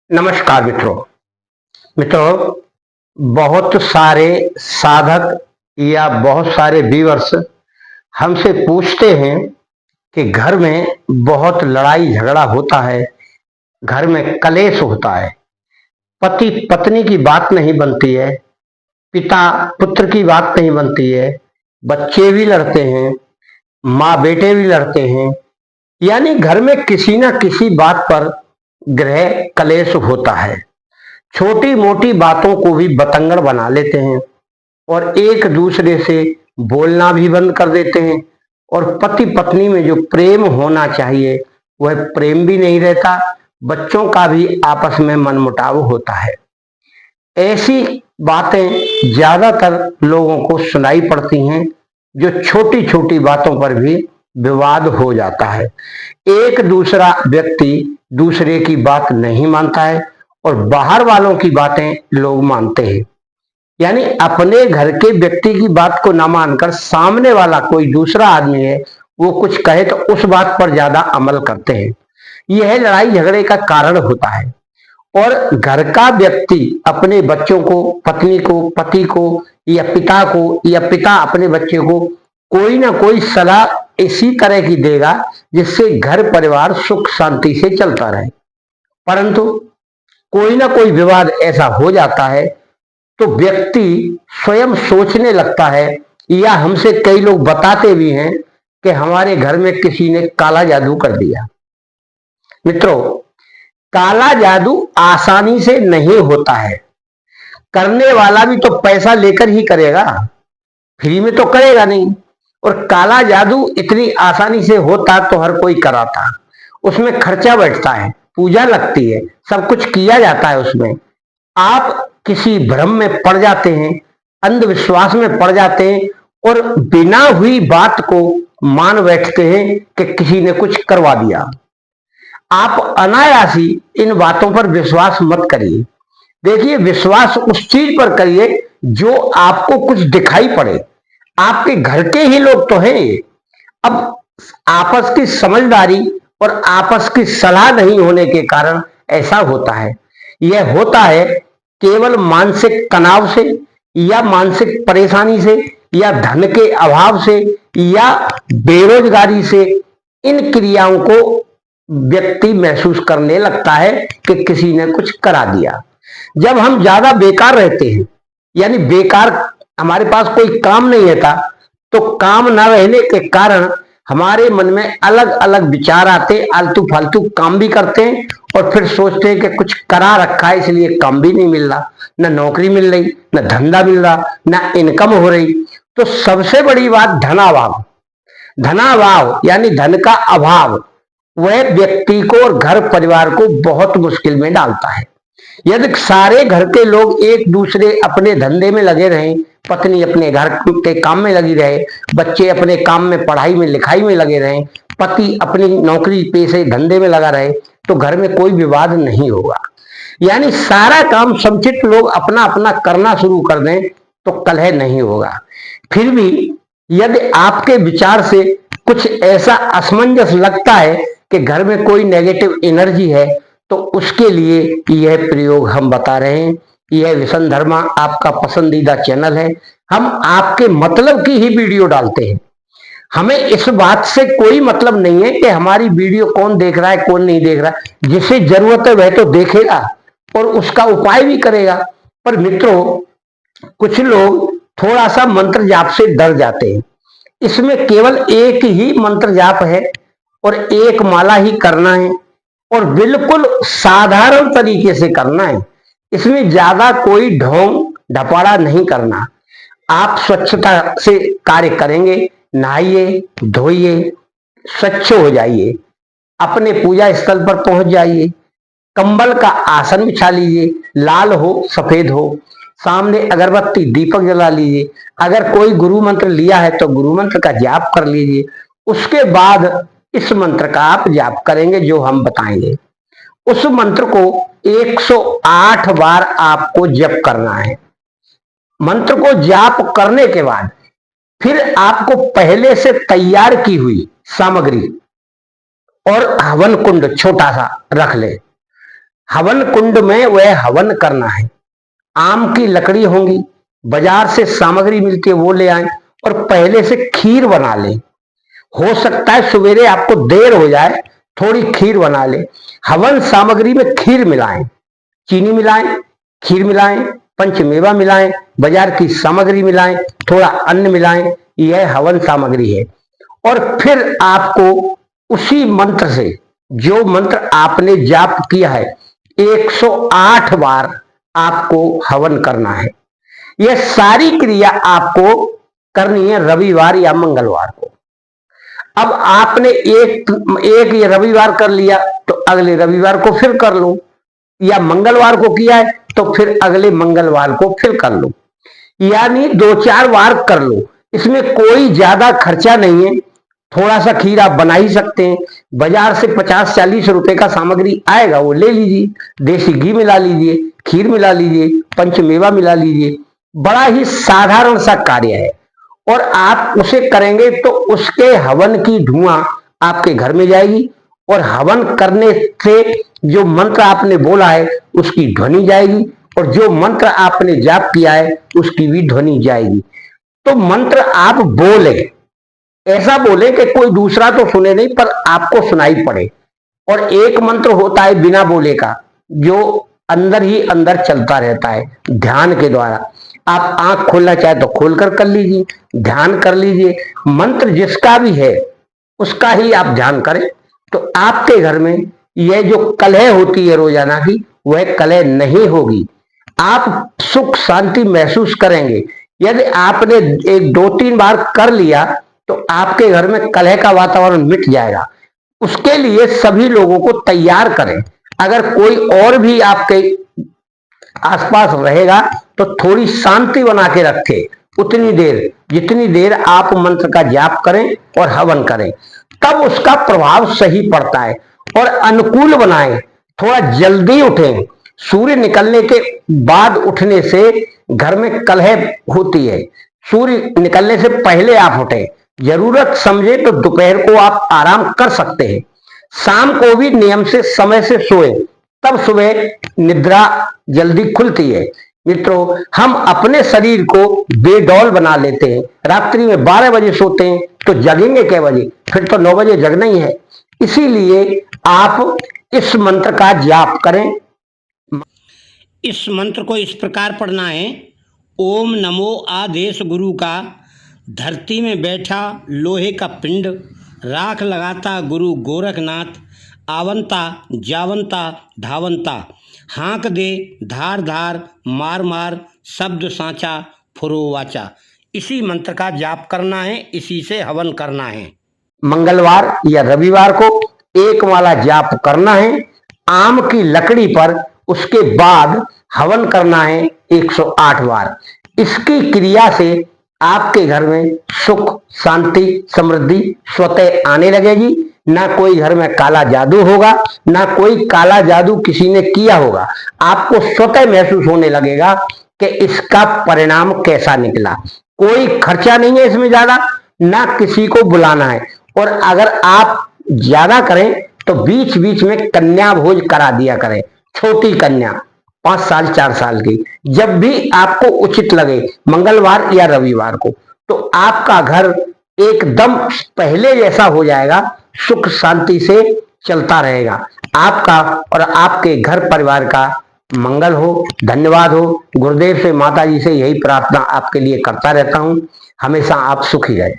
नमस्कार मित्रों बहुत सारे साधक या बहुत सारे व्यूअर्स हमसे पूछते हैं कि घर में बहुत लड़ाई झगड़ा होता है, घर में कलेश होता है, पति पत्नी की बात नहीं बनती है, पिता पुत्र की बात नहीं बनती है, बच्चे भी लड़ते हैं, माँ बेटे भी लड़ते हैं। यानी घर में किसी ना किसी बात पर गृह कलेश होता है। छोटी मोटी बातों को भी बतंगड़ बना लेते हैं और एक दूसरे से बोलना भी बंद कर देते हैं और पति पत्नी में जो प्रेम होना चाहिए वह प्रेम भी नहीं रहता। बच्चों का भी आपस में मनमुटाव होता है। ऐसी बातें ज्यादातर लोगों को सुनाई पड़ती हैं जो छोटी छोटी बातों पर भी विवाद हो जाता है। एक दूसरा व्यक्ति दूसरे की बात नहीं मानता है और बाहर वालों की बातें लोग मानते हैं। यानी अपने घर के व्यक्ति की बात को ना मानकर सामने वाला कोई दूसरा आदमी है वो कुछ कहे तो उस बात पर ज्यादा अमल करते हैं। यह लड़ाई झगड़े का कारण होता है। और घर का व्यक्ति अपने बच्चों को, पत्नी को, पति को या पिता को या पिता अपने बच्चे को कोई ना कोई सलाह इसी तरह की देगा जिससे घर परिवार सुख शांति से चलता रहे। परंतु कोई ना कोई विवाद ऐसा हो जाता है तो व्यक्ति स्वयं सोचने लगता है या हमसे कई लोग बताते भी हैं कि हमारे घर में किसी ने काला जादू कर दिया। मित्रों, काला जादू आसानी से नहीं होता है। करने वाला भी तो पैसा लेकर ही करेगा, फ्री में तो करेगा नहीं। और काला जादू इतनी आसानी से होता तो हर कोई कराता। उसमें खर्चा बैठता है, पूजा लगती है, सब कुछ किया जाता है। उसमें आप किसी भ्रम में पड़ जाते हैं, अंधविश्वास में पड़ जाते हैं और बिना हुई बात को मान बैठते हैं कि किसी ने कुछ करवा दिया। आप अनायासी इन बातों पर विश्वास मत करिए। देखिए, विश्वास उस चीज पर करिए जो आपको कुछ दिखाई पड़े। आपके घर के ही लोग तो हैं ये। अब आपस की समझदारी और आपस की सलाह नहीं होने के कारण ऐसा होता है। यह होता है केवल मानसिक तनाव से या मानसिक परेशानी से या धन के अभाव से या बेरोजगारी से। इन क्रियाओं को व्यक्ति महसूस करने लगता है कि किसी ने कुछ करा दिया। जब हम ज्यादा बेकार रहते हैं, यानी बेकार हमारे पास कोई काम नहीं रहता, तो काम न रहने के कारण हमारे मन में अलग अलग विचार आते, आलतू फालतू काम भी करते हैं और फिर सोचते हैं कि कुछ करा रखा है इसलिए काम भी नहीं मिल रहा, न नौकरी मिल रही, न धंधा मिल रहा, न इनकम हो रही। तो सबसे बड़ी बात धनाभाव। धनाभाव यानी धन का अभाव वह व्यक्ति को और घर परिवार को बहुत मुश्किल में डालता है। यदि सारे घर के लोग एक दूसरे अपने धंधे में लगे रहें, पत्नी अपने घर के काम में लगी रहे, बच्चे अपने काम में, पढ़ाई में, लिखाई में लगे रहें, पति अपनी नौकरी पेशे धंधे में लगा रहे, तो घर में कोई विवाद नहीं होगा। यानी सारा काम समुचित लोग अपना अपना करना शुरू कर दें तो कलह नहीं होगा। फिर भी यदि आपके विचार से कुछ ऐसा असमंजस लगता है कि घर में कोई नेगेटिव एनर्जी है, तो उसके लिए यह प्रयोग हम बता रहे हैं। यह विशन धर्मा आपका पसंदीदा चैनल है। हम आपके मतलब की ही वीडियो डालते हैं। हमें इस बात से कोई मतलब नहीं है कि हमारी वीडियो कौन देख रहा है कौन नहीं देख रहा है। जिसे जरूरत है वह तो देखेगा और उसका उपाय भी करेगा। पर मित्रों, कुछ लोग थोड़ा सा मंत्र जाप से डर जाते हैं। इसमें केवल एक ही मंत्र जाप है और एक माला ही करना है और बिल्कुल साधारण तरीके से करना है। इसमें ज्यादा कोई ढोंग ढपाड़ा नहीं करना। आप स्वच्छता से कार्य करेंगे, नहाइए, धोइए, स्वच्छ हो जाइए, अपने पूजा स्थल पर पहुंच जाइए, कंबल का आसन बिछा लीजिए, लाल हो सफेद हो, सामने अगरबत्ती दीपक जला लीजिए। अगर कोई गुरु मंत्र लिया है तो गुरु मंत्र का जाप कर लीजिए। उसके बाद इस मंत्र का आप जाप करेंगे जो हम बताएंगे। उस मंत्र को 108 बार आपको जप करना है। मंत्र को जाप करने के बाद फिर आपको पहले से तैयार की हुई सामग्री और हवन कुंड छोटा सा रख ले। हवन कुंड में वह हवन करना है। आम की लकड़ी होंगी, बाजार से सामग्री मिलती है वो ले आए और पहले से खीर बना लें। हो सकता है सवेरे आपको देर हो जाए, थोड़ी खीर बना ले। हवन सामग्री में खीर मिलाएं, चीनी मिलाएं, खीर मिलाएं, पंचमेवा मिलाएं, बाजार की सामग्री मिलाएं, थोड़ा अन्न मिलाएं, यह हवन सामग्री है। और फिर आपको उसी मंत्र से, जो मंत्र आपने जाप किया है, 108 बार आपको हवन करना है। यह सारी क्रिया आपको करनी है रविवार या मंगलवार को। अब आपने एक ये रविवार कर लिया तो अगले रविवार को फिर कर लो, या मंगलवार को किया है तो फिर अगले मंगलवार को फिर कर लो, यानी 2-4 बार कर लो। इसमें कोई ज्यादा खर्चा नहीं है। थोड़ा सा खीर आप बना ही सकते हैं। बाजार से 50-40 रुपए का सामग्री आएगा, वो ले लीजिए, देसी घी मिला लीजिए, खीर मिला लीजिए, पंचमेवा मिला लीजिए। बड़ा ही साधारण सा कार्य है और आप उसे करेंगे तो उसके हवन की धुआं आपके घर में जाएगी और हवन करने से जो मंत्र आपने बोला है उसकी ध्वनि जाएगी और जो मंत्र आपने जाप किया है उसकी भी ध्वनि जाएगी। तो मंत्र आप बोले, ऐसा बोले कि कोई दूसरा तो सुने नहीं पर आपको सुनाई पड़े। और एक मंत्र होता है बिना बोले का, जो अंदर ही अंदर चलता रहता है ध्यान के द्वारा। आप आंख खोलना चाहे तो खोलकर कर लीजिए, ध्यान कर लीजिए। मंत्र जिसका भी है उसका ही आप ध्यान करें तो आपके घर में यह जो कलह होती है रोजाना की, वह कलह नहीं होगी। आप सुख शांति महसूस करेंगे। यदि आपने 1-2-3 बार कर लिया तो आपके घर में कलह का वातावरण मिट जाएगा। उसके लिए सभी लोगों को तैयार करें। अगर कोई और भी आपके आसपास रहेगा तो थोड़ी शांति बना के रखे, उतनी देर जितनी देर आप मंत्र का जाप करें और हवन करें, तब उसका प्रभाव सही पड़ता है। और अनुकूल बनाएं, थोड़ा जल्दी उठें। सूर्य निकलने के बाद उठने से घर में कलह होती है। सूर्य निकलने से पहले आप उठें। जरूरत समझे तो दोपहर को आप आराम कर सकते हैं। शाम को भी नियम से समय से सोएं, तब सुबह निद्रा जल्दी खुलती है। मित्रों, हम अपने शरीर को बेडौल बना लेते हैं। रात्रि में 12 बजे सोते हैं तो जगेंगे क्या बजे? फिर तो 9 बजे जगना ही है। इसीलिए आप इस मंत्र का जाप करें। इस मंत्र को इस प्रकार पढ़ना है। ओम नमो आदेश गुरु का, धरती में बैठा लोहे का पिंड, राख लगाता गुरु गोरखनाथ, आवंता जावंता धावंता, हाँक दे धार धार मार मार, शब्द सांचा फुरो वाचा। इसी मंत्र का जाप करना है, इसी से हवन करना है। मंगलवार या रविवार को एक माला जाप करना है आम की लकड़ी पर। उसके बाद हवन करना है 108 बार। इसकी क्रिया से आपके घर में सुख शांति समृद्धि स्वतः आने लगेगी। ना कोई घर में काला जादू होगा, ना कोई काला जादू किसी ने किया होगा। आपको स्वतः महसूस होने लगेगा कि इसका परिणाम कैसा निकला। कोई खर्चा नहीं है इसमें ज्यादा, ना किसी को बुलाना है। और अगर आप ज्यादा करें तो बीच बीच में कन्या भोज करा दिया करें, छोटी कन्या 5 साल 4 साल की, जब भी आपको उचित लगे मंगलवार या रविवार को, तो आपका घर एकदम पहले जैसा हो जाएगा, सुख शांति से चलता रहेगा। आपका और आपके घर परिवार का मंगल हो। धन्यवाद हो। गुरुदेव से माता जी से यही प्रार्थना आपके लिए करता रहता हूं। हमेशा आप सुखी रहे।